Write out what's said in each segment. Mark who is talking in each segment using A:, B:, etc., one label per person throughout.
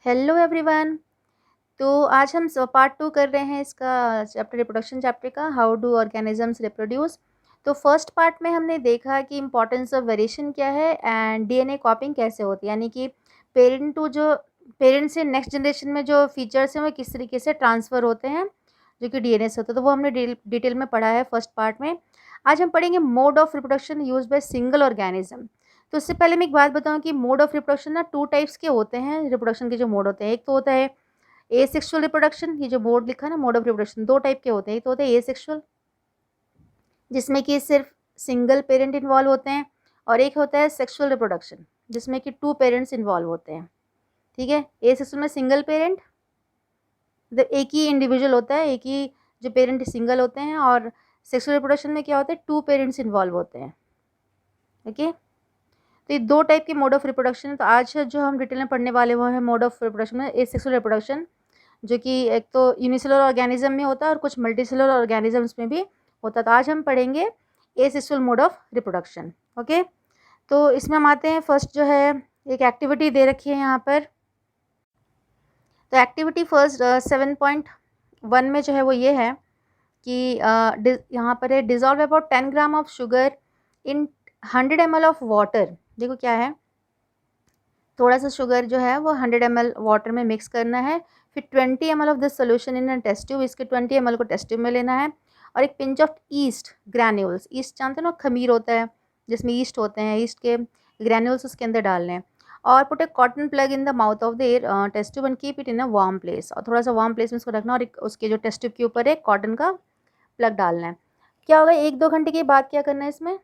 A: Hello everyone. तो आज हम पार्ट 2 कर रहे हैं इसका चैप्टर रिप्रोडक्शन चैप्टर का, हाउ डू ऑर्गेनिजम्स रिप्रोड्यूस। तो फर्स्ट पार्ट में हमने देखा कि इंपॉर्टेंस ऑफ वेरिएशन क्या है एंड डीएनए कॉपिंग कैसे होती है, यानी कि पेरेंट से नेक्स्ट जनरेशन में जो फीचर्स हैं वो किस तरीके से ट्रांसफ़र होते हैं जो कि डीएनए से होता है। तो वो हमने डिटेल में पढ़ा है फर्स्ट पार्ट में। आज हम पढ़ेंगे mode of reproduction use by single organism. तो उससे पहले मैं एक बात बताऊं कि मोड ऑफ रिप्रोडक्शन ना 2 टाइप्स के होते हैं। रिप्रोडक्शन के जो मोड होते हैं, एक तो होता है एसेक्सुअल रिप्रोडक्शन। ये जो मोड लिखा है ना, मोड ऑफ रिप्रोडक्शन, 2 टाइप के होते हैं। एक तो होता है एसेक्सुअल, जिसमें कि सिर्फ सिंगल पेरेंट इन्वॉल्व होते हैं, और एक होता है सेक्सुअल रिप्रोडक्शन जिसमें कि 2 पेरेंट्स इन्वॉल्व होते हैं। ठीक है, एसेक्सुअल में सिंगल पेरेंट, मतलब एक ही इंडिविजुअल होता है, एक ही जो पेरेंट सिंगल होते हैं, और सेक्सुअल रिप्रोडक्शन में क्या होता है, 2 पेरेंट्स इन्वॉल्व होते हैं। ओके, तो ये 2 टाइप के मोड ऑफ रिप्रोडक्शन है। तो आज जो हम डिटेल में पढ़ने वाले वो है मोड ऑफ रिप्रोडक्शन में एसेक्सुअल रिप्रोडक्शन, जो कि एक तो यूनिसेलुलर ऑर्गेनिज्म में होता है और कुछ मल्टीसेलुलर ऑर्गेनिजम्स में भी होता है। तो आज हम पढ़ेंगे asexual mode of reproduction. Okay, तो इसमें हम आते हैं। फर्स्ट जो है एक एक्टिविटी दे रखी है यहाँ पर। तो एक्टिविटी फर्स्ट 7.1 में जो है वो ये है कि यहाँ पर है dissolve about 10 gram of sugar in 100 ml of water. देखो क्या है, थोड़ा सा शुगर जो है वो 100 ml वाटर में मिक्स करना है। फिर 20 ml of this solution in a test tube, इसके 20 ml को टेस्ट ट्यूब में लेना है। और एक pinch of east granules, east जानते हो ना, खमीर होता है जिसमें ईस्ट होते हैं, ईस्ट के ग्रैन्यूल्स उसके अंदर डालने हैं। और put a cotton plug in the mouth of the air test tube and keep it in a warm place. और थोड़ा सा वार्म प्लेस में इसको रखना, और उसके जो टेस्ट ट्यूब के ऊपर एक कॉटन का प्लग डालना है। क्या होगा, 1-2 घंटे के बाद क्या करना है इसमें,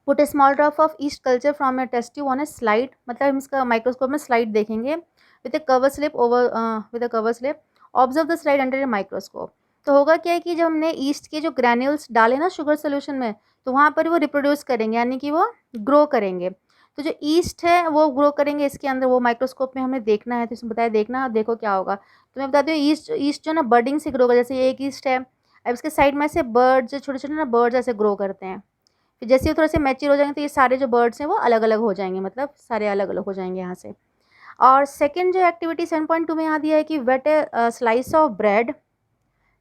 A: put a small drop of yeast culture from a test tube on a slide, मतलब हम इसका माइक्रोस्कोप में स्लाइड देखेंगे with a cover slip over with a cover slip, observe the slide under a microscope. तो होगा क्या है कि जब हमने ईस्ट के जो ग्रैन्यूल्स डाले ना शुगर सोल्यूशन में, तो वहाँ पर वो रिप्रोड्यूस करेंगे, यानी कि वो ग्रो करेंगे। तो जो ईस्ट है वो ग्रो करेंगे इसके अंदर, वो माइक्रोस्कोप में हमें देखना है। तो इसमें बताया देखना, अब देखो क्या होगा। तो मैं बताती हूँ, ईस्ट जो ना बर्डिंग से ग्रो होगा। जैसे ये एक ईस्ट है, अब इसके साइड में से बर्ड्स, जो छोटे छोटे ना बर्ड्स ऐसे ग्रो करते हैं। फिर जैसे ही वो थोड़े से मैच्योर हो जाएंगे तो ये सारे जो बर्ड्स हैं वो अलग अलग हो जाएंगे, मतलब सारे अलग अलग हो जाएंगे यहाँ से। और सेकंड जो एक्टिविटी 7.2 में यहाँ दिया है कि wet a slice of bread.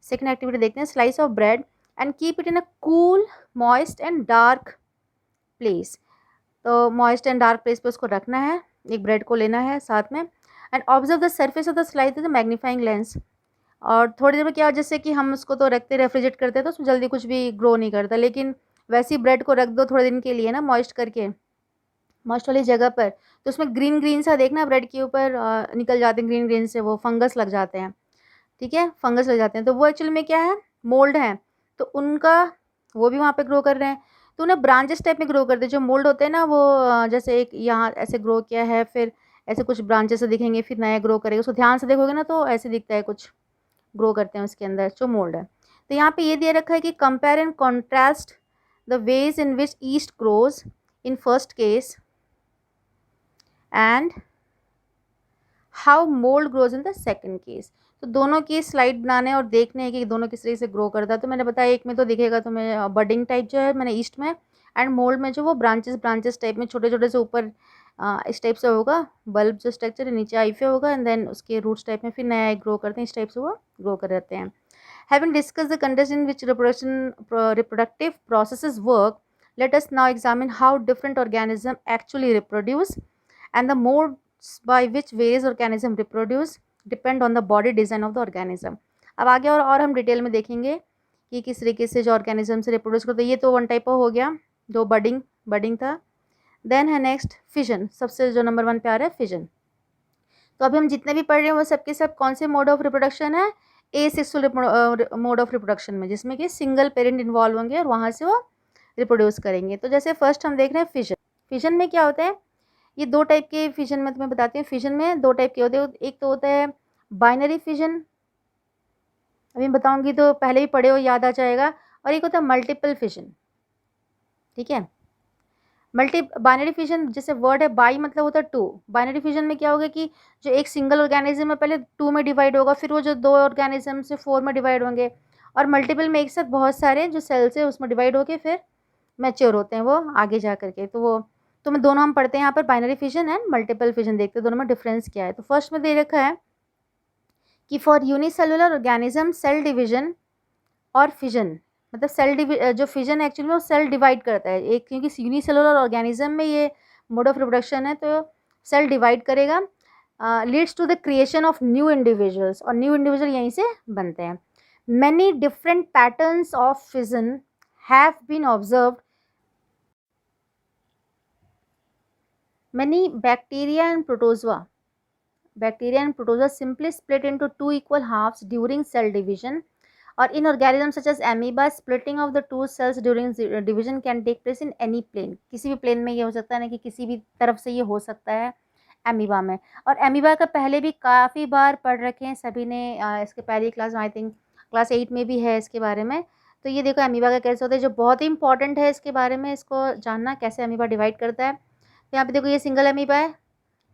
A: Second activity देखते हैं, slice of bread and keep it in a cool moist and dark place. तो मॉइस्ट एंड डार्क प्लेस पे उसको रखना है, एक ब्रेड को लेना है साथ में। And observe the surface of the slice with magnifying lens. और थोड़ी देर में क्या हो, जैसे कि हम उसको तो रखते रेफ्रिजरेट करते हैं तो उसमें जल्दी कुछ भी ग्रो नहीं करता, लेकिन वैसी ब्रेड को रख दो थोड़े दिन के लिए ना, मॉइस्ट करके, मॉइस्ट वाली जगह पर, तो उसमें ग्रीन ग्रीन सा देखना ब्रेड के ऊपर निकल जाते हैं, ग्रीन ग्रीन से वो फंगस लग जाते हैं। ठीक है, फंगस लग जाते हैं, तो वो एक्चुअली में क्या है, मोल्ड है। तो उनका वो भी वहाँ पे ग्रो कर रहे हैं, तो उन्हें ब्रांचेस टाइप में ग्रो करते हैं। जो मोल्ड होते हैं ना वो जैसे एक यहाँ ऐसे ग्रो किया है, फिर ऐसे कुछ ब्रांचेस से दिखेंगे, फिर नया ग्रो करेगा। उसको ध्यान से देखोगे ना तो ऐसे दिखता है, कुछ ग्रो करते हैं उसके अंदर जो मोल्ड है। तो यहाँ पे ये दिया रखा है कि compare and contrast the ways in which east grows in first case and how mould grows in the second case. तो दोनों की स्लाइड बनाने और देखने हैं कि दोनों किस तरीके से ग्रो करता है। तो मैंने बताया एक में तो दिखेगा तुम्हें बडिंग टाइप जो है मैंने ईस्ट में, एंड मोल्ड में जो वो ब्रांचेस टाइप में छोटे छोटे से ऊपर इस टाइप से होगा, बल्ब जो स्ट्रक्चर है नीचे आईफे होगा, एंड देन उसके रूट्स टाइप में फिर नया एक ग्रो करते हैं, इस टाइप से वो ग्रो कर रहते हैं। Having discussed the context in which reproductive processes work, let us now examine how different organisms actually reproduce and the modes by which various organisms reproduce depend on the body design of the organism. अब आगे और हम detail में देखेंगे कि किस तरीके से जो ऑर्गेनिज्म से रिप्रोड्यूस करते हैं। ये तो वन टाइप हो गया, दो बडिंग था। देन है नेक्स्ट फिजन, सबसे जो नंबर 1 पे आ रहा है फिजन। तो अभी हम जितने भी पढ़ रहे हैं वो सबके सब कौन से मोड ऑफ रिप्रोडक्शन है, एसेक्सुअल मोड ऑफ रिप्रोडक्शन में, जिसमें कि सिंगल पेरेंट इन्वॉल्व होंगे और वहाँ से वो रिप्रोड्यूस करेंगे। तो जैसे फर्स्ट हम देख रहे हैं फिजन। फिजन में क्या होता है, ये 2 टाइप के फिजन में तुम्हें बताती हूँ। फिजन में 2 टाइप के होते हैं, एक तो होता है बाइनरी फिजन, अभी बताऊंगी तो पहले ही पढ़े हो याद आ जाएगा, और एक होता है मल्टीपल फिजन। ठीक है, बाइनरी फिजन, जैसे वर्ड है बाई मतलब होता है 2। बाइनरी फिजन में क्या होगा कि जो एक सिंगल ऑर्गेनिज्म है पहले 2 में डिवाइड होगा, फिर वो जो 2 ऑर्गेनिज्म से 4 में डिवाइड होंगे, और मल्टीपल में एक साथ बहुत सारे जो सेल्स है उसमें डिवाइड होके फिर मैच्योर होते हैं वो आगे जा करके। तो वो तो मैं दोनों हम पढ़ते हैं यहाँ पर, binary fission and multiple fission, देखते हैं दोनों में डिफरेंस क्या है। तो फर्स्ट में दे रखा है कि for unicellular organism cell division और फिजन, मतलब जो फिजन एक्चुअली में वो सेल डिवाइड करता है एक, क्योंकि यूनिसेलुलर ऑर्गेनिज्म में ये मोड ऑफ रिप्रोडक्शन है, तो सेल डिवाइड करेगा, leads to the creation of new individuals, और न्यू इंडिविजुअल यहीं से बनते हैं। Many different patterns of fission have been observed. Many bacteria and protozoa simply split into two equal halves during cell division, or in organisms such as amoeba, splitting of the two cells during division can take place in any plane। किसी भी plane में ये हो सकता है ना, कि किसी भी तरफ से ये हो सकता है एमीबा में। और एमीबा का पहले भी काफ़ी बार पढ़ रखे हैं सभी ने, इसके पहली क्लास आई थिंक क्लास 8 में भी है इसके बारे में। तो ये देखो एमीबा का कैसे होता है, जो बहुत ही इंपॉर्टेंट है इसके बारे में, इसको जानना कैसे एमीबा डिवाइड करता है। तो यहाँ पे देखो ये सिंगल एमीबा है।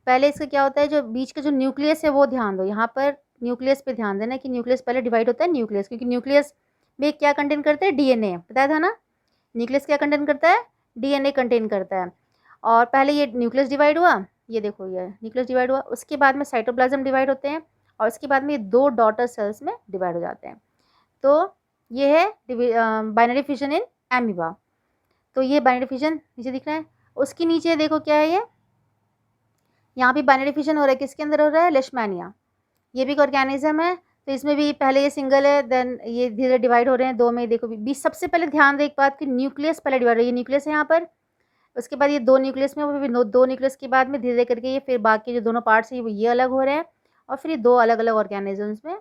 A: पहले इसका क्या होता है, जो बीच का जो न्यूक्लियस है वो ध्यान दो, यहाँ पर न्यूक्लियस पे ध्यान देना कि न्यूक्लियस पहले डिवाइड होता है न्यूक्लियस, क्योंकि न्यूक्लियस में क्या कंटेन करते हैं, डीएनए, बताया था ना। न्यूक्लियस क्या कंटेन करता है, डीएनए कंटेन करता है। और पहले ये न्यूक्लियस डिवाइड हुआ, ये देखो ये न्यूक्लियस डिवाइड हुआ, उसके बाद में साइटोप्लाज्म डिवाइड होते हैं, और उसके बाद में ये दो डॉटर सेल्स में डिवाइड हो जाते हैं। तो ये है बाइनरी फिजन इन एमीबा। तो ये बाइनरी फिजन नीचे दिख रहा है, उसके नीचे देखो क्या है, ये यहाँ भी बाइनरी फिजन हो रहा है, किसके अंदर हो रहा है, लेशमैनिया। ये भी एक ऑर्गेनिज्म है, तो इसमें भी पहले ये सिंगल है, देन ये धीरे धीरे डिवाइड हो रहे हैं दो में। देखो भी सबसे पहले ध्यान दे एक बात कि न्यूक्लियस पहले डिवाइड हो, ये न्यूक्लियस है यहाँ पर, उसके बाद ये दो न्यूक्लियस में, वो भी दो न्यूक्लियस के बाद में धीरे धीरे करके ये फिर बाकी जो दोनों पार्ट्स हैं वो ये अलग हो रहे हैं, और फिर ये दो अलग अलग ऑर्गेनिजम्स में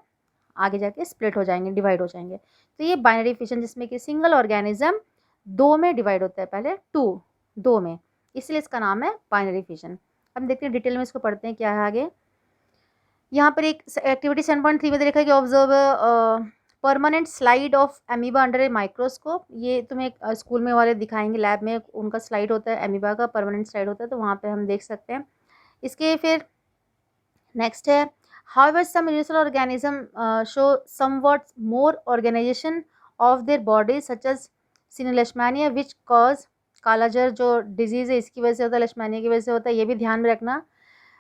A: आगे जाके स्प्लिट हो जाएंगे, डिवाइड हो जाएंगे। तो ये बाइनरी फिजन, जिसमें कि सिंगल ऑर्गेनिज्म दो में डिवाइड होता है, पहले दो में, इसलिए इसका नाम है बाइनरी फिजन। अब देखते हैं डिटेल में इसको पढ़ते हैं क्या है आगे। यहाँ पर एक एक्टिविटी 7.3 में देखा है कि observe permanent slide of amoeba under a microscope. ये तुम्हें स्कूल में वाले दिखाएंगे, लैब में उनका स्लाइड होता है, एमीबा का परमानेंट स्लाइड होता है, तो वहाँ पे हम देख सकते हैं। इसके फिर नेक्स्ट है, however some universal organism show somewhat more organisation of their body such as leishmania which cause kalazar, जो डिजीज़ है इसकी वजह से होता है, लेशमैनिया की वजह से होता है, ये भी ध्यान में रखना।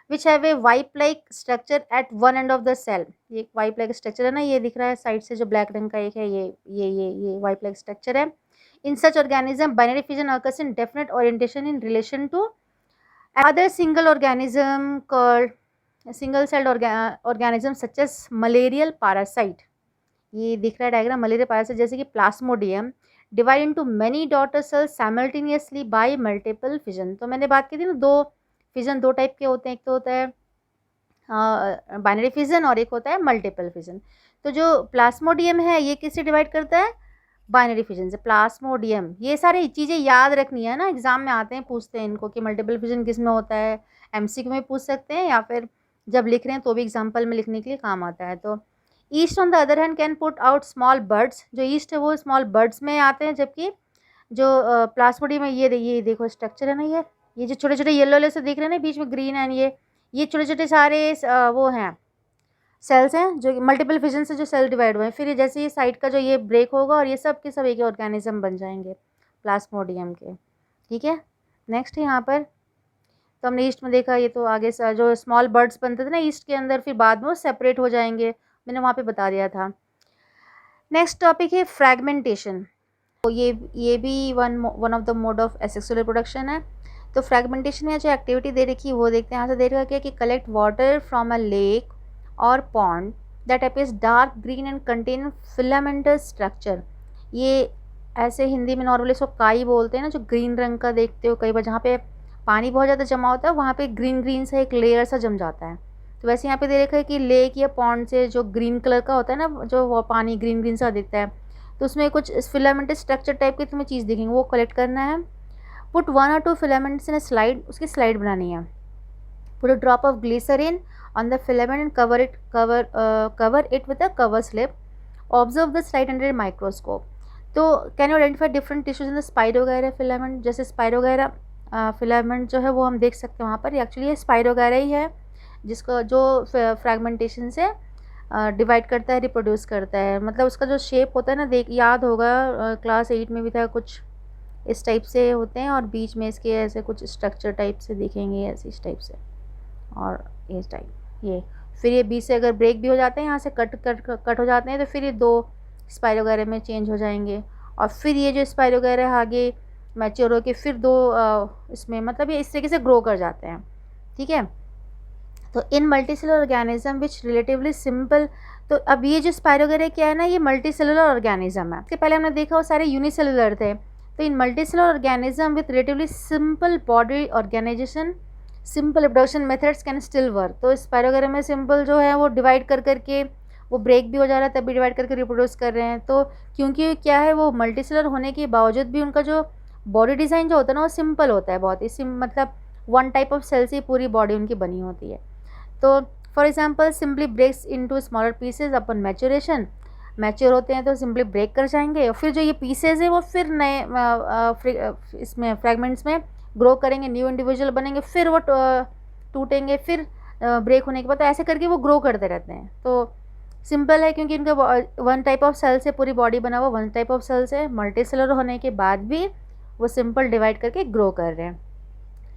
A: Which have a whip like structure at one end of the cell. ये वाइप लाइक स्ट्रक्चर है ना, ये दिख रहा है साइड से जो ब्लैक रंग का एक है, ये वाइप लाइक स्ट्रक्चर है। In such organism binary fission occurs in definite orientation in relation to other single organism called single celled organism such as malarial parasite. ये दिख रहा है डायग्राम, मलेरिया पैरासाइट जैसे कि plasmodium divide into many daughter cells simultaneously by multiple fission. तो मैंने बात की थी ना, दो फिजन दो टाइप के होते हैं, एक तो होता है बाइनरी फिजन और एक होता है मल्टीपल फिजन। तो जो प्लास्मोडियम है ये किससे डिवाइड करता है, बाइनरी फिजन से। प्लास्मोडियम, ये सारी चीज़ें याद रखनी है ना, एग्जाम में आते हैं पूछते हैं इनको कि मल्टीपल फिजन किस में होता है, एमसीक्यू में पूछ सकते हैं, या फिर जब लिख रहे हैं तो भी एग्जाम्पल में लिखने के लिए काम आता है। तो east on the other hand can put out small birds, जो ईस्ट है वो स्मॉल बर्ड्स में आते हैं, जबकि जो प्लास्मोडियम है ये देखो स्ट्रक्चर है ना, ये जो छोटे छोटे येलो येलो से दिख रहे हैं ना बीच में ग्रीन एंड ये छोटे छोटे सारे वो हैं सेल्स हैं जो मल्टीपल फिजन से जो सेल डिवाइड हुए हैं। फिर जैसे ये साइड का जो ये ब्रेक होगा और ये सब के सब एक ऑर्गेनिज्म बन जाएंगे प्लास्मोडियम के, ठीक है। नेक्स्ट है यहाँ पर, तो हमने ईस्ट में देखा, ये तो आगे जो स्मॉल बर्ड्स बनते थे ना ईस्ट के अंदर, फिर बाद में वो सेपरेट हो जाएंगे, मैंने वहाँ पे बता दिया था। नेक्स्ट टॉपिक है फ्रैगमेंटेशन। तो ये भी one of the mode of asexual reproduction है। तो फ्रैगमेंटेशन में जो एक्टिविटी दे रखी है वो देखते हैं। यहाँ से दे रखा है कि collect water from a lake और pond that appears dark green and contain filamentous structure. ये ऐसे हिंदी में नॉर्मली इसको काई बोलते हैं ना, जो ग्रीन रंग का देखते हो कई बार, जहाँ पे पानी बहुत ज़्यादा जमा होता है वहाँ पे ग्रीन ग्रीन सा एक लेयर सा जम जाता है। तो वैसे यहाँ पे दे रखा है कि लेक या पॉन्ड से जो ग्रीन कलर का होता है ना, जो वो पानी ग्रीन ग्रीन सा दिखता है, तो उसमें कुछ फिलामेंटस स्ट्रक्चर टाइप की तुम्हें चीज़ दिखेंगी, वो कलेक्ट करना है। Put 1 or 2 filaments in a slide, उसकी स्लाइड बनानी है। Put a drop of glycerine on the filament and cover it with a cover slip. Observe the slide under microscope. तो can you identify different tissues in the spirogyra filament. जैसे spirogyra filament जो है वो हम देख सकते हैं वहाँ पर, एक्चुअली ये स्पाइरोगायरा ही है जिसका जो फ्रैगमेंटेशन से डिवाइड करता है, रिप्रोड्यूस करता है। मतलब उसका जो शेप होता है ना, याद होगा क्लास 8 में भी था कुछ इस टाइप से होते हैं और बीच में इसके ऐसे कुछ स्ट्रक्चर टाइप से दिखेंगे, ऐसे इस टाइप से, और इस टाइप ये। फिर ये बीच से अगर ब्रेक भी हो जाते हैं, यहाँ से कट हो जाते हैं, तो फिर ये 2 स्पाइर वगैरह में चेंज हो जाएंगे। और फिर ये जो स्पाइर वगैरह आगे मैच्योर होके फिर 2 इसमें मतलब ये इस तरीके से ग्रो कर जाते हैं, ठीक है। तो in multicellular organism which relatively simple, तो अब ये जो स्पाइर वगैरह क्या है ना, ये मल्टीसेलुलर ऑर्गेनिज्म है। इसके पहले हमने देखा वो सारे यूनिसेलुलर थे। तो in multicellular organism with relatively simple body organisation, simple reproduction methods can still work. तो स्पाइर वगैरह में सिंपल जो है वो डिवाइड कर करके वो ब्रेक भी हो जा रहा है, तब भी डिवाइड करके रिप्रोड्यूस कर रहे हैं। तो क्योंकि क्या है, वो मल्टीसेलुलर होने के बावजूद भी उनका जो बॉडी डिज़ाइन जो होता है ना, वो सिंपल होता है बहुत ही मतलब वन टाइप ऑफ सेल से पूरी बॉडी उनकी बनी होती है। तो for example simply breaks into smaller pieces upon maturation, mature होते हैं तो सिंपली ब्रेक कर जाएंगे, और फिर जो ये पीसेज है वो फिर नए इसमें फ्रैगमेंट्स में ग्रो करेंगे, न्यू इंडिविजुअल बनेंगे, फिर वो टूटेंगे, फिर ब्रेक होने के बाद, तो ऐसे करके वो ग्रो करते रहते हैं। तो सिंपल है क्योंकि इनका वन टाइप ऑफ सेल से पूरी बॉडी बना हुआ, वन टाइप ऑफ सेल से मल्टीसेलुलर होने के बाद भी वो सिंपल डिवाइड करके ग्रो कर रहे हैं।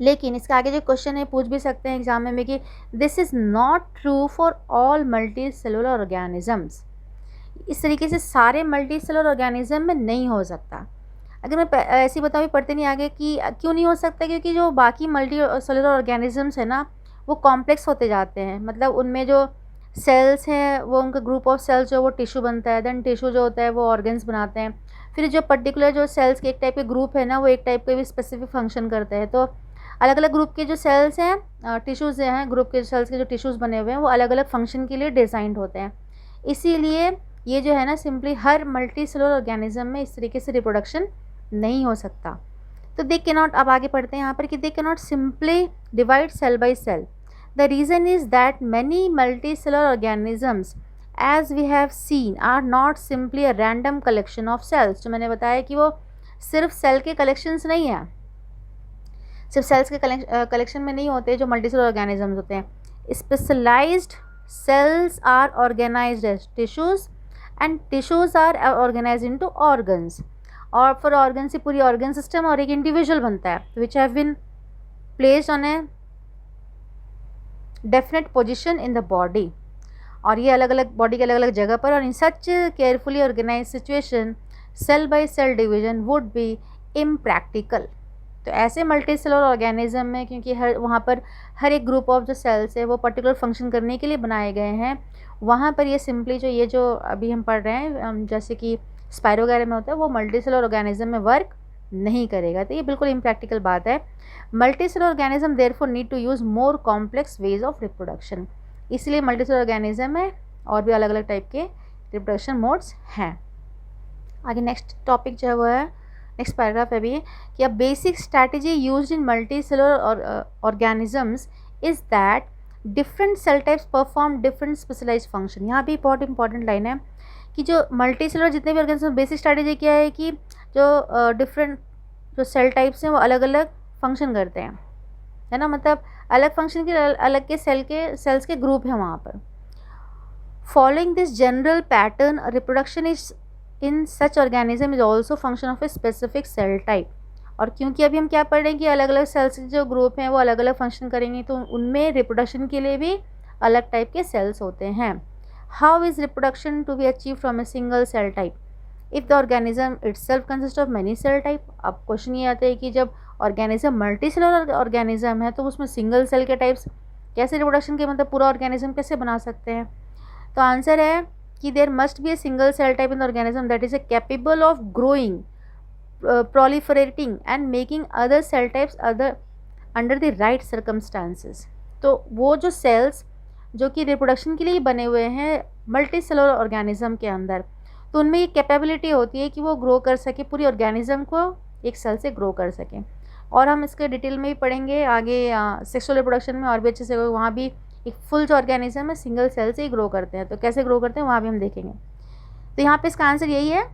A: लेकिन इसके आगे जो क्वेश्चन है पूछ भी सकते हैं एग्जाम में कि this is not true for all multi cellular organisms. इस तरीके से सारे मल्टी सेलुलर ऑर्गेनिज्म में नहीं हो सकता। अगर मैं ऐसे ही बताऊँ, पढ़ते नहीं आगे कि क्यों नहीं हो सकता, क्योंकि जो बाकी मल्टी सेलुलर ऑर्गेनिजम्स है ना, वो कॉम्प्लेक्स होते जाते हैं। मतलब उनमें जो सेल्स हैं वो उनका ग्रुप ऑफ सेल्स जो वो टिश्यू बनता है, देन टिश्यू जो होता है वो ऑर्गन्स बनाते हैं। फिर जो पर्टिकुलर जो सेल्स के एक टाइप के ग्रुप है ना, वो एक टाइप के भी स्पेसिफिक फंक्शन करते हैं। तो अलग अलग ग्रुप के जो सेल्स हैं, टिश्यूज़ हैं, ग्रुप के सेल्स के जो टिश्यूज़ बने हुए हैं वो अलग अलग फंक्शन के लिए डिज़ाइंड होते हैं। इसीलिए ये जो है ना, सिंपली हर मल्टी सेलुलर ऑर्गेनिज्म में इस तरीके से रिप्रोडक्शन नहीं हो सकता। तो दे कैन नॉट, अब आगे पढ़ते हैं यहाँ पर कि they can not simply divide cell by cell. The reason is that many multi cellular organisms as we have seen are not simply a random collection of cells. जो मैंने बताया कि वो सिर्फ सेल के कलेक्शंस नहीं हैं, सिर्फ सेल्स के कलेक्शन में नहीं होते जो मल्टीसेलुलर ऑर्गेनिजम्स होते हैं। Specialised cells are organised as tissues and tissues are organised into organs, और फिर ऑर्गन से पूरी ऑर्गन सिस्टम और एक इंडिविजुअल बनता है which have been placed on a definite position in the body. और ये अलग अलग बॉडी के अलग अलग जगह पर, और in such carefully organise situation cell by cell division would be impractical. तो ऐसे मल्टी सेलुलर ऑर्गेनिज्म में, क्योंकि वहाँ पर हर एक ग्रुप ऑफ जो सेल्स है वो पर्टिकुलर फंक्शन करने के लिए बनाए गए हैं, वहाँ पर ये सिंपली ये जो अभी हम पढ़ रहे हैं जैसे कि स्पाइरो वगैरह में होता है, वो मल्टी सेलुलर ऑर्गेनिज्म में वर्क नहीं करेगा। तो ये बिल्कुल इम्प्रैक्टिकल बात है। Multi cellular organism therefore need to use more complex ways of reproduction. इसलिए मल्टी सेलुलर ऑर्गेनिज्म में और भी अलग अलग टाइप के रिप्रोडक्शन मोड्स हैं। आगे नेक्स्ट टॉपिक जो है वो है, नेक्स्ट पैराग्राफ है भी कि a basic strategy used in multi cellular organisms is that different cell types perform different specialised function. यहाँ भी बहुत इंपॉर्टेंट लाइन है कि जो मल्टी सेलुलर जितने भी ऑर्गेनिज्म, बेसिक स्ट्रैटेजी क्या है कि जो डिफरेंट जो सेल टाइप्स हैं वो अलग अलग फंक्शन करते हैं, है ना। मतलब अलग फंक्शन के अलग के सेल्स के ग्रुप हैं वहाँ पर। Following this general pattern reproduction is in such organism is also function of a specific cell type. और क्योंकि अभी हम क्या पढ़ रहे हैं कि अलग अलग सेल्स के जो ग्रुप हैं वो अलग अलग फंक्शन करेंगे, तो उनमें रिप्रोडक्शन के लिए भी अलग टाइप के सेल्स होते हैं। How is reproduction to be achieve from a single cell type if the organism itself consist of many cell type. अब क्वेश्चन ये आता है कि जब ऑर्गेनिज्म मल्टी सेलुलर ऑर्गेनिज्म है तो उसमें सिंगल सेल के टाइप्स कैसे रिप्रोडक्शन के, मतलब पूरा ऑर्गेनिज्म कैसे बना सकते हैं। तो आंसर है कि there must be a single cell type in the organism that is a capable of growing, proliferating and making other cell types under the right circumstances। तो वो जो सेल्स जो कि रिप्रोडक्शन के लिए बने हुए हैं मल्टी सेलुलर ऑर्गेनिज्म के अंदर, तो उनमें ये कैपेबिलिटी होती है कि वो ग्रो कर सके, पूरी ऑर्गेनिज्म को एक सेल से ग्रो कर सकें। और हम इसके डिटेल में भी पढ़ेंगे आगे सेक्सुअल रिप्रोडक्शन में और भी अच्छे से, वहाँ भी एक फुल जो ऑर्गेनिज्म है सिंगल सेल से ही ग्रो करते हैं, तो कैसे ग्रो करते हैं वहाँ भी हम देखेंगे। तो यहाँ पे इसका आंसर यही है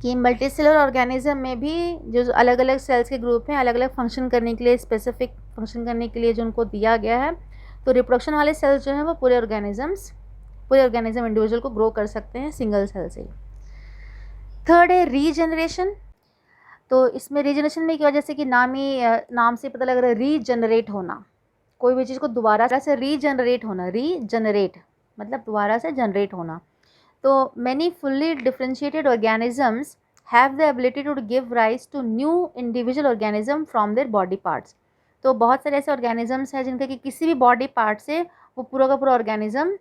A: कि मल्टी सेलुलर ऑर्गेनिज्म में भी जो अलग अलग सेल्स के ग्रुप हैं अलग अलग फंक्शन करने के लिए, स्पेसिफिक फंक्शन करने के लिए जो उनको दिया गया है, तो रिप्रोडक्शन वाले सेल्स जो हैं वो पूरे ऑर्गेनिज्म इंडिविजुअल को ग्रो कर सकते हैं सिंगल सेल से। थर्ड है रीजनरेशन। तो इसमें रीजनरेशन में क्या, जैसे कि नाम से पता लग रहा है रीजनरेट होना, कोई भी चीज़ को दोबारा से रीजनरेट होना, रीजनरेट मतलब दोबारा से जनरेट होना। तो many fully differentiated organisms have the ability to give rise to new individual organism from their body parts. तो बहुत सारे ऐसे ऑर्गेनिजम्स हैं जिनके कि किसी भी बॉडी पार्ट से वो पूरा का पूरा ऑर्गेनिज्म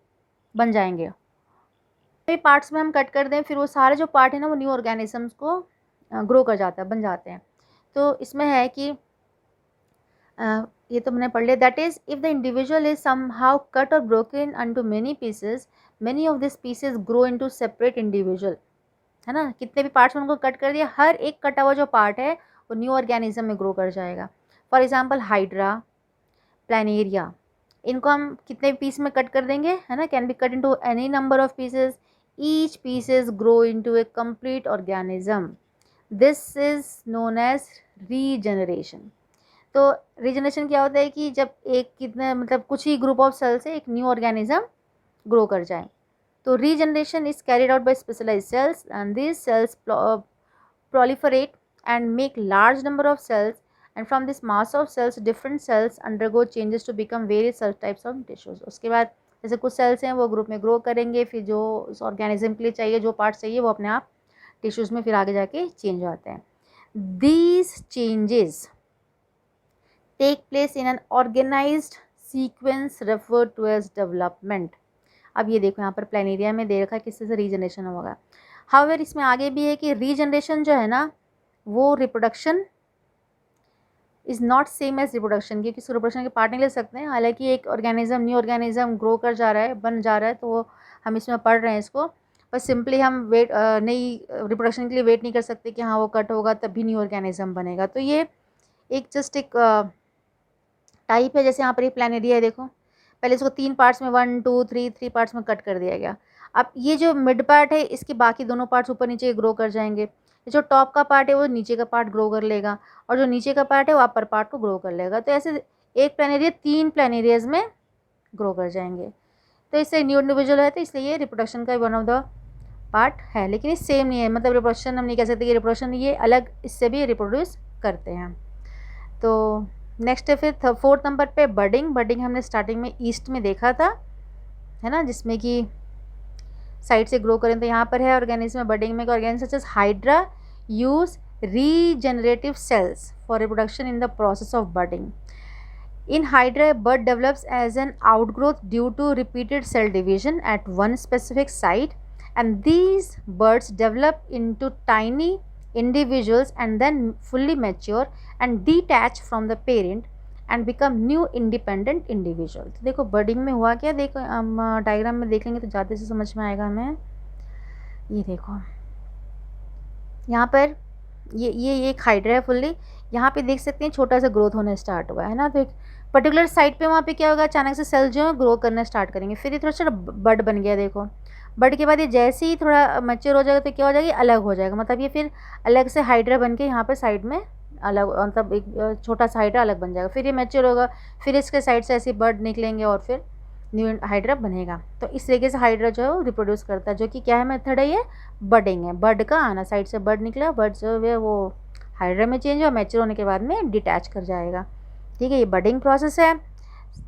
A: बन जाएंगे। पार्ट्स में हम कट कर दें, फिर वो सारे जो पार्ट है ना वो न्यू ऑर्गेनिजम्स को ग्रो कर जाता है, बन जाते हैं। तो इसमें है कि ये तो मैंने पढ़ लिया, that is if the individual is somehow cut और broken into many pieces, many of this pieces grow into separate individual, है ना। कितने भी पार्ट्स में उनको कट कर दिया, हर एक कटा हुआ जो पार्ट है वो न्यू ऑर्गेनिज्म में ग्रो कर जाएगा। फॉर एग्जाम्पल हाइड्रा, प्लानेरिया, इनको हम कितने पीस में कट कर देंगे, है ना, can be cut into any number of pieces, each pieces grow into a complete organism, this is known as regeneration. तो रीजनरेशन क्या होता है कि जब एक कितने मतलब कुछ ही ग्रुप ऑफ सेल से एक न्यू ऑर्गेनिज्म ग्रो कर जाए। तो regeneration is carried out by specialised cells and these cells proliferate and make large number of cells, and from this mass of cells different cells undergo changes to become various cell types of tissues। उसके बाद जैसे कुछ sales हैं वो group में grow करेंगे, फिर जो उस ऑर्गेनिज्म के लिए चाहिए जो पार्ट चाहिए वो अपने आप टिश्यूज़ में फिर आगे जाके चेंज होते हैं। These changes take place in an organized sequence referred to as development। अब ये देखो यहाँ पर प्लानेरिया में दे रखा है किससे से रीजनरेशन होगा। हाउएवर इसमें आगे भी है कि रीजनरेशन जो है ना वो reproduction is not same as reproduction, क्योंकि रिप्रोडक्शन के पार्ट नहीं ले सकते हैं। हालांकि एक ऑर्गेनिज्म न्यू ऑर्गेनिज्म ग्रो कर जा रहा है, बन जा रहा है, तो हम इसमें पढ़ रहे हैं इसको, पर सिंपली हम वेट नई रिप्रोडक्शन के लिए वेट नहीं कर सकते कि हाँ वो कट होगा तभी न्यू ऑर्गेनिज्म बनेगा। तो ये एक जस्ट एक टाइप है। जैसे यहाँ पर ये प्लानेरिया है, देखो पहले इसको 3 पार्ट्स में 1 2 3 पार्ट्स में कट कर दिया गया। अब ये जो मिड पार्ट है इसके बाकी दोनों पार्ट्स ऊपर नीचे ग्रो कर जाएंगे। ये जो टॉप का पार्ट है वो नीचे का पार्ट ग्रो कर लेगा, और जो नीचे का पार्ट है वो अपर पार्ट को ग्रो कर लेगा। तो ऐसे एक प्लानेरिया 3 प्लानेरियाज में ग्रो कर जाएंगे। तो इससे न्यू इंडिविजुअल है, तो इसलिए ये रिप्रोडक्शन का वन ऑफ द पार्ट है, लेकिन ये सेम नहीं है। मतलब रिप्रोडक्शन हम नहीं कह सकते कि रिप्रोडक्शन ये अलग, इससे भी रिप्रोड्यूस करते हैं। तो नेक्स्ट है फिर 4th नंबर पे बडिंग। बडिंग हमने स्टार्टिंग में ईस्ट में देखा था, है ना, जिसमें कि साइड से ग्रो करें। तो यहाँ पर है ऑर्गेनिज्म में बडिंग में organism such as Hydra use regenerative cells for reproduction in the process of budding. In Hydra, a bud develops as an outgrowth due to repeated cell division at one specific site, and these buds develop into tiny individuals and then fully mature and detach from the parent and become new independent individuals। तो देखो budding में हुआ क्या, देखो हम diagram में देखेंगे तो ज़्यादा से समझ में आएगा हमें। ये देखो यहाँ पर ये एक हाइड्रा है फुल्ली, यहाँ पे देख सकते हैं छोटा सा ग्रोथ होना स्टार्ट हुआ है ना। तो एक पर्टिकुलर साइड पे वहाँ पे क्या होगा, अचानक से सेल जो है ग्रो करना स्टार्ट करेंगे। फिर ये थोड़ा सा बड बन गया, देखो बड के बाद ये जैसे ही थोड़ा मैच्योर हो जाएगा तो क्या हो जाएगी, अलग हो जाएगा। मतलब ये फिर अलग से हाइड्रा बन के यहाँ पर साइड में अलग, मतलब एक छोटा सा हाइड्रा अलग बन जाएगा। फिर ये मैच्योर होगा, फिर इसके साइड से ऐसे बड निकलेंगे और फिर न्यू हाइड्रा बनेगा। तो इस तरीके से हाइड्रा जो है वो रिप्रोड्यूस करता है, जो कि क्या है मेथड है, ये बडिंग है। बड का आना, साइड से बड निकला, बड जो है वो हाइड्रा में चेंज हुआ, मैच्योर होने के बाद में डिटैच कर जाएगा। ठीक है, ये बडिंग प्रोसेस है।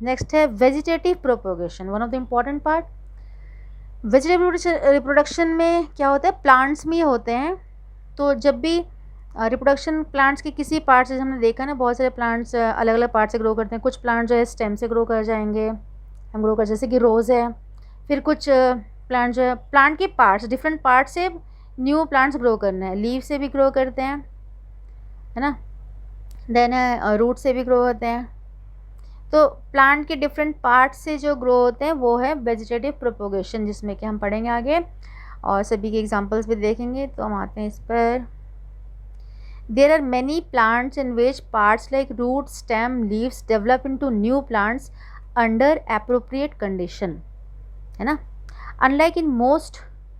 A: नेक्स्ट है vegetative propagation, one of the important part. Vegetative reproduction में क्या होता है, प्लांट्स में होते हैं। तो जब भी रिप्रोडक्शन प्लांट्स के किसी पार्ट से, हमने देखा ना बहुत सारे प्लांट्स अलग अलग पार्ट से ग्रो करते हैं। कुछ प्लांट जो है स्टेम से ग्रो कर जाएंगे, हम ग्रो कर, जैसे कि रोज़ है। फिर कुछ प्लांट जो है प्लांट के पार्ट्स, डिफरेंट पार्ट से न्यू प्लांट्स ग्रो करना है। लीव से भी ग्रो करते हैं, है ना, देन रूट से भी ग्रो होते हैं। तो प्लांट के डिफरेंट पार्ट्स से जो ग्रो होते हैं वो है वेजिटेटिव प्रोपोगेशन, जिसमें कि हम पढ़ेंगे आगे और सभी के एग्जांपल्स भी देखेंगे। तो हम आते हैं इस पर। There are many plants in which parts like root, stem, leaves develop into new plants under appropriate condition, है ना। Unlike in most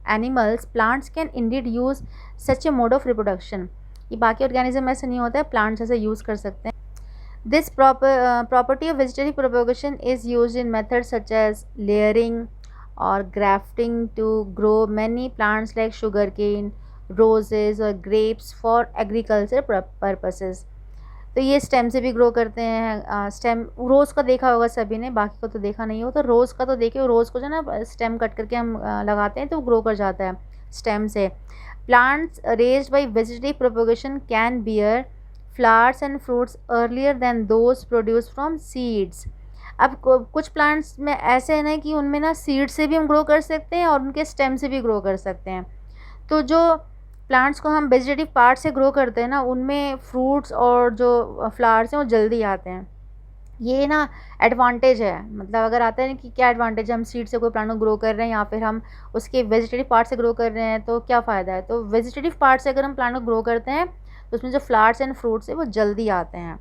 A: animals, plants can indeed use such a mode of reproduction. ये बाकी organism ऐसा नहीं होता है, plants ऐसे use कर सकते हैं। This property of vegetative propagation is use in methods such as layering और grafting to grow many plants like sugar cane, roses और ग्रेप्स फॉर एग्रीकल्चर पर्पसेस। तो ये स्टेम से भी ग्रो करते हैं। स्टेम रोज़ का देखा होगा सभी ने, बाकी को तो देखा नहीं हो तो रोज़ का तो देखिए, रोज़ को जो ना स्टेम कट करके हम लगाते हैं तो ग्रो कर जाता है स्टेम से। Plants raised by vegetative propagation can bear flowers and fruits earlier than those produce from seeds. अब कुछ प्लांट्स में ऐसे है ना कि उनमें ना सीड से भी हम ग्रो कर सकते हैं और उनके स्टेम से भी ग्रो कर सकते हैं। तो जो प्लांट्स को हम वेजिटेटिव पार्ट से ग्रो करते हैं ना, उनमें फ्रूट्स और जो फ्लावर्स हैं वो जल्दी आते हैं। ये ना एडवांटेज है। मतलब अगर आता है ना कि क्या एडवांटेज है, हम सीड से कोई प्लांट को ग्रो कर रहे हैं या फिर हम उसके वेजिटेटिव पार्ट से ग्रो कर रहे हैं तो क्या फ़ायदा है। तो वेजिटेटिव पार्ट से अगर हम प्लांट को ग्रो करते हैं तो उसमें जो फ्लावर्स एंड फ्रूट्स है वो जल्दी आते हैं,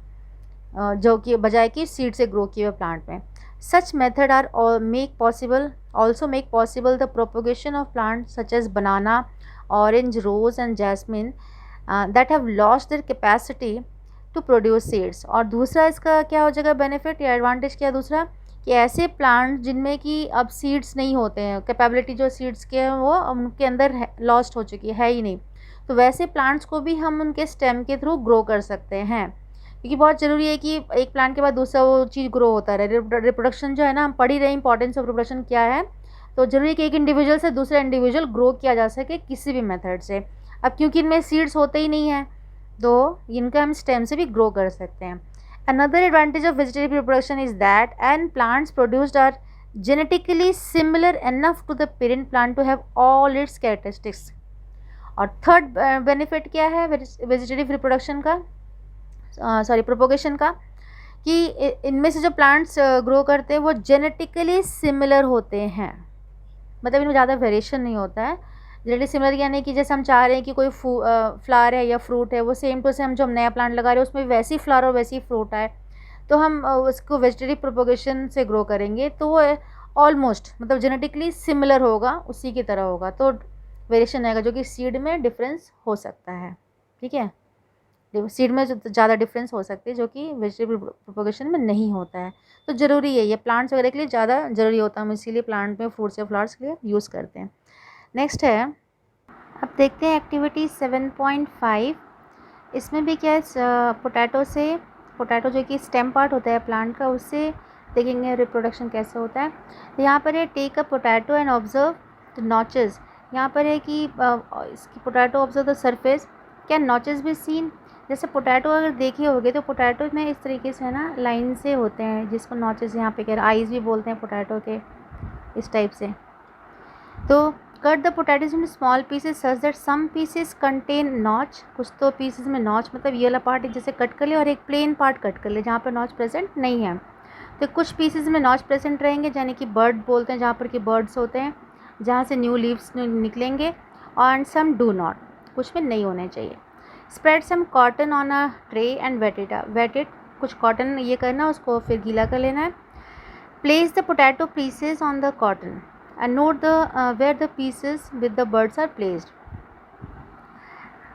A: जो कि बजाय कि सीड से ग्रो किए हुए प्लांट में। Such method are make possible also make possible the propagation of plant such as banana, orange, rose and jasmine that have lost their capacity to produce seeds. और दूसरा इसका क्या हो जाएगा बेनिफिट या एडवांटेज क्या है दूसरा, कि ऐसे प्लांट जिनमें कि अब सीड्स नहीं होते हैं, कैपेबिलिटी जो सीड्स के हैं वो उनके अंदर लॉस्ट हो चुकी है ही नहीं, तो वैसे प्लांट्स को भी हम उनके स्टेम के थ्रू ग्रो कर सकते हैं। क्योंकि बहुत ज़रूरी है कि एक प्लांट के बाद दूसरा वो चीज़ ग्रो होता रहे। रिप्रोडक्शन जो है ना, हम पढ़ ही रहे इंपॉर्टेंस ऑफ रिप्रोडक्शन क्या है, तो ज़रूरी है कि एक इंडिविजुअल से दूसरा इंडिविजुअल ग्रो किया जा सके किसी भी मेथड से। अब क्योंकि इनमें सीड्स होते ही नहीं हैं तो इनका हम स्टेम से भी ग्रो कर सकते हैं। Another advantage of vegetative reproduction is that and plants produced are genetically similar enough to the parent plant to have all its characteristics. और थर्ड बेनिफिट क्या है वेजिटेटिव रिप्रोडक्शन का, प्रोपोगेशन का, कि इनमें से जो प्लांट्स ग्रो करते हैं वो जेनेटिकली सिमिलर होते हैं। मतलब इनमें ज़्यादा वेरिएशन नहीं होता है। जेनेटिकली सिमिलर यानी कि जैसे हम चाह रहे हैं कि कोई फ्लावर है या फ्रूट है वो सेम टू सेम जो हम नया प्लांट लगा रहे हैं उसमें वैसी फ्लावर और वैसी फ्रूट आए, तो हम उसको वेजिटेटिव प्रोपोगेशन से ग्रो करेंगे तो वो ऑलमोस्ट मतलब जेनेटिकली सिमिलर होगा, उसी की तरह होगा, तो वेरिएशन आएगा, जो कि सीड में डिफरेंस हो सकता है। ठीक है, सीड में ज़्यादा डिफरेंस हो सकती है जो कि वेजिटेबल प्रोपोगेशन में नहीं होता है। तो ज़रूरी है ये प्लांट्स वगैरह के लिए ज़्यादा ज़रूरी होता है, हम इसीलिए प्लांट में फ्रूट्स या फ्लावर्स के लिए यूज़ करते हैं। नेक्स्ट है, अब देखते हैं एक्टिविटी 7.5। इसमें भी क्या है, पोटैटो जो कि स्टेम पार्ट होता है प्लांट का, उससे देखेंगे रिप्रोडक्शन कैसे होता है। तो यहाँ पर है take a potato and observe the notches. यहाँ पर है कि इसकी potato observe the surface, can notches भी सीन। जैसे पोटैटो अगर देखे होगे तो पोटैटो में इस तरीके से है ना लाइन से होते हैं, जिसको नॉचेस यहाँ पे कह रहे आईज भी बोलते हैं पोटैटो के, इस टाइप से। तो cut the potatoes in small pieces such that some pieces contain notch. कुछ तो पीसेस में नॉच मतलब ये वाला पार्ट जैसे कट कर ले और एक प्लेन पार्ट कट कर ले जहाँ पर नॉच प्रेजेंट नहीं है। तो कुछ पीसेस में नॉच प्रेजेंट रहेंगे, यानी कि बर्ड बोलते हैं जहाँ पर कि बर्ड्स होते हैं, जहाँ से न्यू लीव्स निकलेंगे, और सम डू नॉट, कुछ में नहीं होने चाहिए। Spread some cotton on a tray and wet it. कुछ कॉटन ये करना, उसको फिर गीला कर लेना है। Place the potato pieces on the cotton and note the where the pieces with the birds are placed.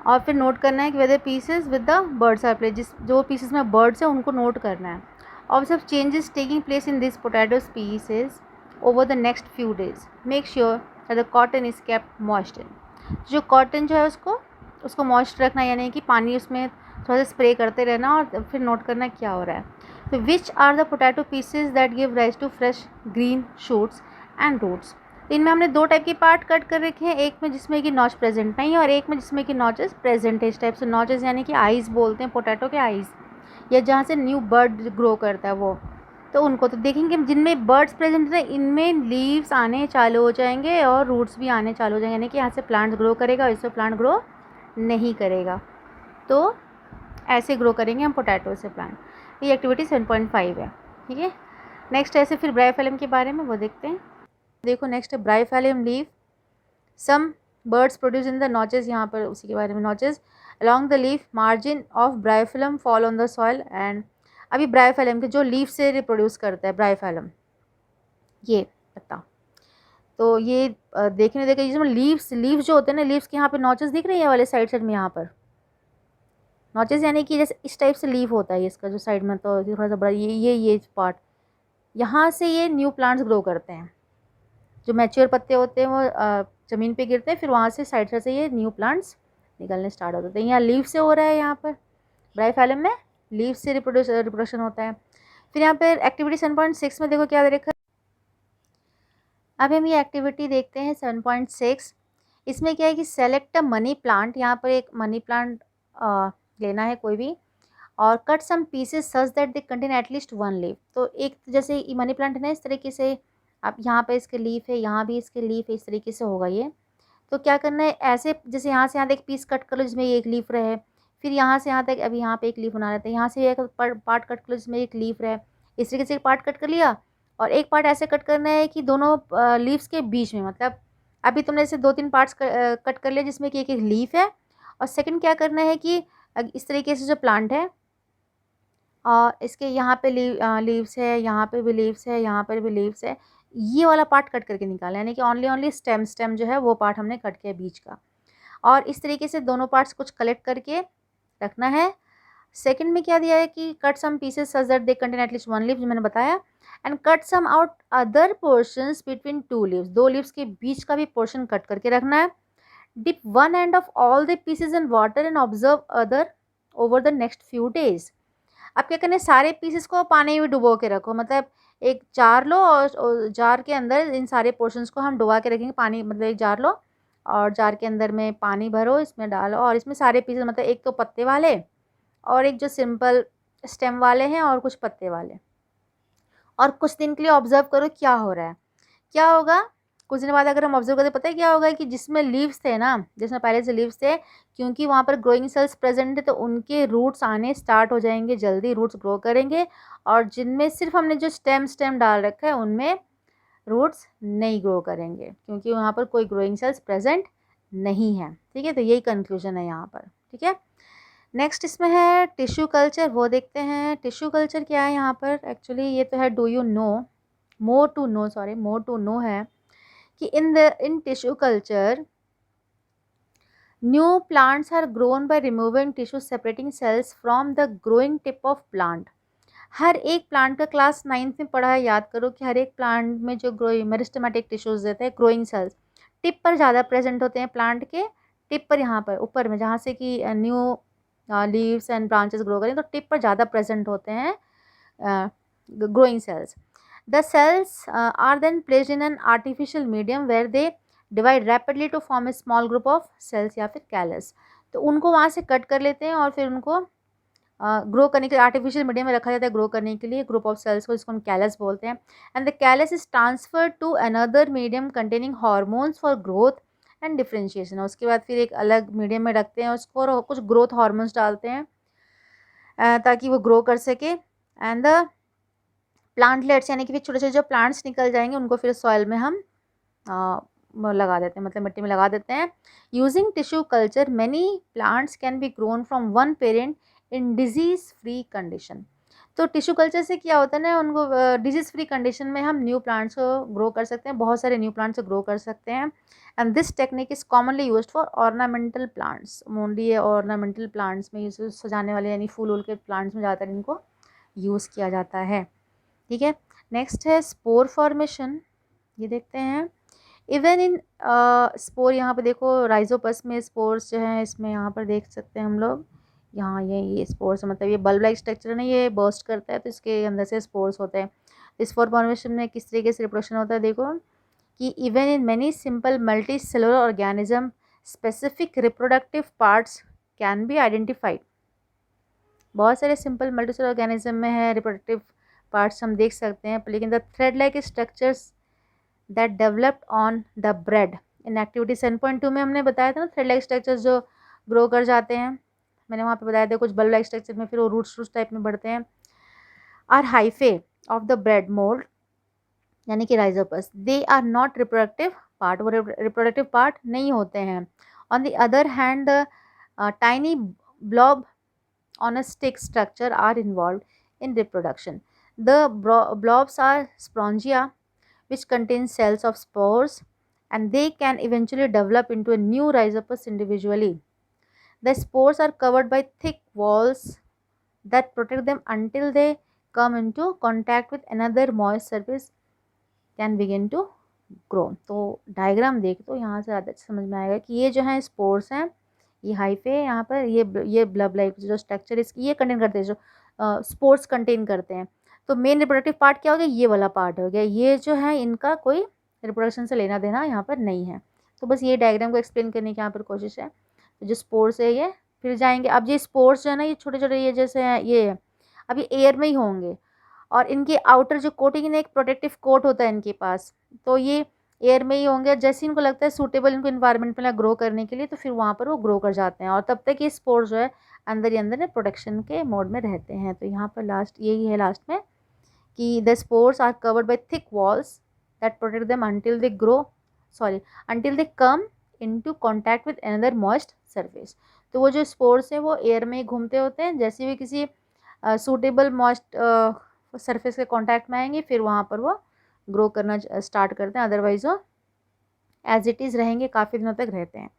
A: और फिर नोट करना है कि where the pieces with the birds are placed, जिस जो पीसेस में बर्ड्स हैं उनको नोट करना है। Observe changes taking place in this potato pieces over the next few days. Make sure that the cotton is kept moist. जो cotton जो है उसको मॉइस्ट रखना, यानी कि पानी उसमें थोड़ा सा स्प्रे करते रहना और फिर नोट करना क्या हो रहा है। तो which are the potato pieces that give rise to fresh green shoots and roots. इनमें हमने दो टाइप के पार्ट कट कर रखे हैं, एक में जिसमें कि नॉच प्रेजेंट नहीं है और एक में जिसमें कि नॉचेस प्रेजेंट है। इस टाइप से नॉचेस यानी कि आइज़ बोलते हैं पोटैटो के आइज़, या जहाँ से न्यू बर्ड ग्रो करता है वो, तो उनको तो देखेंगे। जिनमें बर्ड्स प्रेजेंट है इनमें लीव्स आने चालू हो जाएंगे और रूट्स भी आने चालू हो जाएंगे, यानी कि यहाँ से प्लांट ग्रो करेगा और इससे प्लांट ग्रो नहीं करेगा। तो ऐसे ग्रो करेंगे हम पोटैटो से प्लांट। ये एक्टिविटी 7.5 है। ठीक है, नेक्स्ट ऐसे फिर ब्राइफेलियम के बारे में वो देखते हैं। देखो नेक्स्ट है bryophyllum leave. Some birds produce in the notches, यहाँ पर उसी के बारे में, notches along the leaf margin of bryophyllum fall on the soil and. अभी ब्राइफेलियम के जो लीफ से रिप्रोड्यूस करता है ब्राइफेलियम, ये पत्ता, तो ये देखने जिसमें लीव्स जो होते हैं ना, लीव्स के यहाँ पे नॉचेस दिख रही है वाले साइड में, यहाँ पर नॉचेस यानी कि जैसे इस टाइप से लीव होता है इसका जो साइड में, तो थोड़ा सा बड़ा ये पार्ट, यहाँ से ये न्यू प्लांट्स ग्रो करते हैं। जो मैच्योर पत्ते होते हैं वो ज़मीन पे गिरते हैं, फिर वहाँ से साइड से ये न्यू प्लांट्स निकलने स्टार्ट हो जाते हैं। यहाँ लीव से हो रहा है, यहाँ पर ब्राइफाइलम में लीव से रिप्रोडक्शन होता है। फिर यहाँ पर एक्टिविटी 7.6 में देखो क्या दे रखा है। अब हम ये एक्टिविटी देखते हैं 7.6। इसमें क्या है कि सेलेक्ट अ मनी प्लांट, यहाँ पर एक मनी प्लांट लेना है कोई भी, और cut some pieces such that they contain at least one leaf. तो एक जैसे मनी प्लांट है ना, इस तरीके से अब यहाँ पे इसके लीफ है, यहाँ भी इसके लीफ है, इस तरीके से होगा ये। तो क्या करना है, ऐसे जैसे यहाँ से यहाँ तक एक पीस कट कर लो जिसमें एक लीफ रहे, फिर यहाँ से यहाँ तक अभी यहाँ पे एक लीफ बना लेते हैं, यहाँ से एक पार्ट कट कर लो जिसमें एक लीफ रहे, इस तरीके से एक पार्ट कट कर लिया। और एक पार्ट ऐसे कट करना है कि दोनों लीव्स के बीच में, मतलब अभी तुमने ऐसे 2-3 पार्ट्स कट कर लिया जिसमें कि एक एक लीफ है। और सेकंड क्या करना है कि इस तरीके से जो प्लांट है और इसके यहाँ पे लीव्स है, यहाँ पे भी लीव्स है, यहाँ पर भी लीव्स है, ये वाला पार्ट कट करके निकाला, यानी कि ओनली स्टेम जो है वो पार्ट हमने कट किया बीच का। और इस तरीके से दोनों पार्ट्स कुछ कलेक्ट करके रखना है। सेकंड में क्या दिया है कि cut some pieces such that they contain at least one leaf, जो मैंने बताया, and cut some out other portions between two leaves, दो लीव्स के बीच का भी पोर्शन कट करके रखना है। Dip one end of all the pieces in water and observe other over the next few days. अब क्या करना है, सारे पीसेस को पानी में डुबो के रखो, मतलब एक जार लो और जार के अंदर इन सारे पोर्शंस को हम डुबा के रखेंगे। पानी मतलब एक जार लो और जार के अंदर में पानी भरो, इसमें डालो, और इसमें सारे पीसेस, मतलब एक तो पत्ते वाले और एक जो सिंपल स्टेम वाले हैं और कुछ पत्ते वाले, और कुछ दिन के लिए ऑब्जर्व करो क्या हो रहा है। क्या होगा, कुछ दिन बाद अगर हम ऑब्जर्व करते, पता है क्या होगा कि जिसमें लीव्स थे ना, जिसमें पहले से लीव्स थे, क्योंकि वहाँ पर ग्रोइंग सेल्स प्रेजेंट थे तो उनके रूट्स आने स्टार्ट हो जाएंगे, जल्दी रूट्स ग्रो करेंगे। और जिनमें सिर्फ हमने जो स्टेम डाल रखा है उनमें रूट्स नहीं ग्रो करेंगे, क्योंकि वहाँ पर कोई ग्रोइंग सेल्स प्रेजेंट नहीं है। ठीक है, तो यही कंक्लूजन है यहाँ पर। ठीक है, नेक्स्ट इसमें है टिश्यू कल्चर, वो देखते हैं। टिश्यू कल्चर क्या है यहाँ पर, एक्चुअली ये तो है do you know, more to know है कि in tissue culture new plants are grown by removing tissue separating cells from the growing tip of plant. हर एक प्लांट का क्लास 9th में पढ़ा है, याद करो कि हर एक प्लांट में जो ग्रोइंग मेरिस्टेमेटिक टिश्यूज देते हैं, ग्रोइंग सेल्स टिप पर ज़्यादा प्रेजेंट होते हैं, प्लांट के टिप पर, यहाँ पर ऊपर में जहाँ से कि new leaves and branches grow करें, तो टिप पर ज़्यादा प्रेजेंट होते हैं growing cells. The cells are then placed in an artificial medium where they divide rapidly to form a small group of cells या फिर कैलस। तो उनको वहाँ से कट कर लेते हैं और फिर उनको ग्रो करने के लिए आर्टिफिशियल मीडियम में रखा जाता है, ग्रो करने के लिए ग्रुप ऑफ सेल्स को, जिसको हम कैलस बोलते हैं। And the callus is transferred to another medium containing hormones for growth and differentiation. उसके बाद फिर एक अलग मीडियम में रखते हैं उसको और कुछ ग्रोथ हार्मोन्स डालते हैं ताकि वो ग्रो कर सके। एंड द प्लांटलेट्स, यानी कि फिर छोटे छोटे जो प्लांट्स निकल जाएंगे उनको फिर सॉइल में हम लगा देते हैं, मतलब मिट्टी में लगा देते हैं। Using tissue culture many plants can be grown from one parent in disease free condition. तो टिश्यू कल्चर से क्या होता है ना, उनको डिजीज़ फ्री कंडीशन में हम न्यू प्लांट्स को ग्रो कर सकते हैं, बहुत सारे न्यू प्लांट्स को ग्रो कर सकते हैं। And this technique is commonly used for ornamental plants, mostly ये ऑर्नामेंटल प्लांट्स में सजाने वाले यानी फूल वूल के प्लांट्स में ज़्यादातर इनको यूज़ किया जाता है। ठीक है, नेक्स्ट है स्पोर फॉर्मेशन, ये देखते हैं। इवन इन स्पोर, यहाँ पर देखो राइजोपस में स्पोर्स जो हैं, इसमें यहाँ पर देख सकते हैं हम लोग, यहाँ ये स्पोर्स, मतलब ये बल्ब लाइक स्ट्रक्चर है ना, ये बर्स्ट करता है तो इसके अंदर से स्पोर्स होते हैं। स्पोर फॉर्मेशन में किस तरीके से रिप्रोडक्शन होता है, देखो कि even in many simple multi cellular organism specific reproductive parts can be identified. बहुत सारे सिंपल मल्टी सेलुलर ऑर्गेनिज्म में है रिप्रोडक्टिव पार्ट्स हम देख सकते हैं, लेकिन the thread like structures that developed on the bread in activity 7.2 में हमने बताया था ना, थ्रेड लाइक स्ट्रक्चर्स जो ग्रो कर जाते हैं, मैंने वहाँ पे बताया था कुछ बल्ब लाइक स्ट्रक्चर में, फिर वो रूट्स टाइप में बढ़ते हैं। Are hyphae of the bread mould, यानी कि Rhizopus, they are not reproductive part, वो रिप्रोडक्टिव पार्ट नहीं होते हैं। On the other hand the tiny blob on a stick structure are involved in reproduction. The blobs are sporangia, which contain cells of spores, and they can eventually develop into a new rhizopus individually. The spores are covered by thick walls that protect them until they come into contact with another moist surface, can begin to grow. तो diagram देख तो यहाँ से ज़्यादा समझ में आएगा कि ये जो है स्पोर्स हैं, ये हाइफे है यहाँ पर, ये ब्लब लाइक जो स्ट्रक्चर इसकी ये कंटेन करते हैं, जो स्पोर्स कंटेन करते हैं। तो मेन रिप्रोडक्टिव पार्ट क्या हो गया, ये वाला पार्ट हो गया। ये जो है इनका कोई रिप्रोडक्शन से लेना देना यहाँ पर नहीं है। तो बस ये डायग्राम को एक्सप्लेन करने की यहाँ पर कोशिश है। तो जो स्पोर्स है ये फिर जाएंगे, अब ये स्पोर्स जो है ना, ये छोटे छोटे ये जैसे ये अब ये एयर में ही होंगे, और इनके आउटर जो कोटिंग है ना, एक प्रोटेक्टिव कोट होता है इनके पास, तो ये एयर में ही होंगे। जैसे इनको लगता है सूटेबल इनको इन्वायरमेंट में ग्रो करने के लिए, तो फिर वहाँ पर वो ग्रो कर जाते हैं, और तब तक ये स्पोर्स जो है अंदर ही अंदर प्रोटेक्शन के मोड में रहते हैं। तो यहाँ पर लास्ट यही है लास्ट में कि the spores are covered by thick walls that protect them until they come into contact with another moist surface. तो वो जो स्पोर्स है वो एयर में ही घूमते होते हैं, जैसे भी किसी सूटेबल मॉइस्ट सरफेस के कांटेक्ट में आएंगे, फिर वहाँ पर वो ग्रो करना स्टार्ट करते हैं, अदरवाइज वो एज इट इज़ रहेंगे, काफ़ी दिनों तक रहते हैं।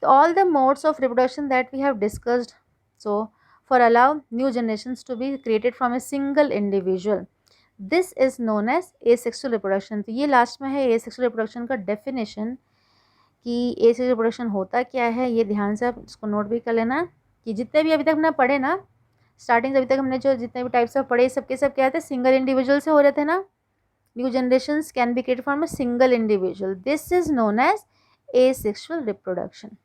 A: तो all the modes of reproduction that we have discussed, so far allow new generations to be created from a single individual, this is known as asexual reproduction. तो ये लास्ट में है एसेक्सुअल रिप्रोडक्शन का डेफिनेशन, कि asexual reproduction होता क्या है, ये ध्यान से आप इसको नोट भी कर लेना। कि जितने भी अभी तक हमने पढ़े ना, स्टार्टिंग से अभी तक हमने जो जितने भी टाइप्स ऑफ पढ़े, सबके सब क्या थे, सिंगल इंडिविजुअल से हो रहे थे ना। New generations can be created from a single individual, this is known as asexual reproduction.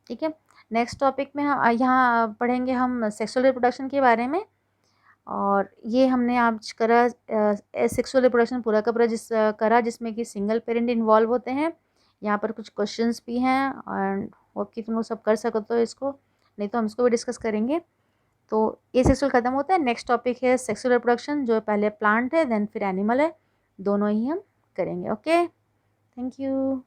A: ठीक है, नेक्स्ट टॉपिक में हम यहाँ पढ़ेंगे हम सेक्सुअल रिप्रोडक्शन के बारे में। और ये हमने आज करा सेक्सुअल रिप्रोडक्शन पूरा का पूरा करा जिसमें कि सिंगल पेरेंट इन्वॉल्व होते हैं। यहाँ पर कुछ क्वेश्चंस भी हैं, एंड होप कि तुम लोग सब कर सको तो इसको, नहीं तो हम इसको भी डिस्कस करेंगे। तो ये सेक्सुअल ख़त्म होता है, नेक्स्ट टॉपिक है सेक्सुअल रिप्रोडक्शन, जो पहले प्लांट है देन फिर एनिमल है, दोनों ही हम करेंगे। Okay, thank you.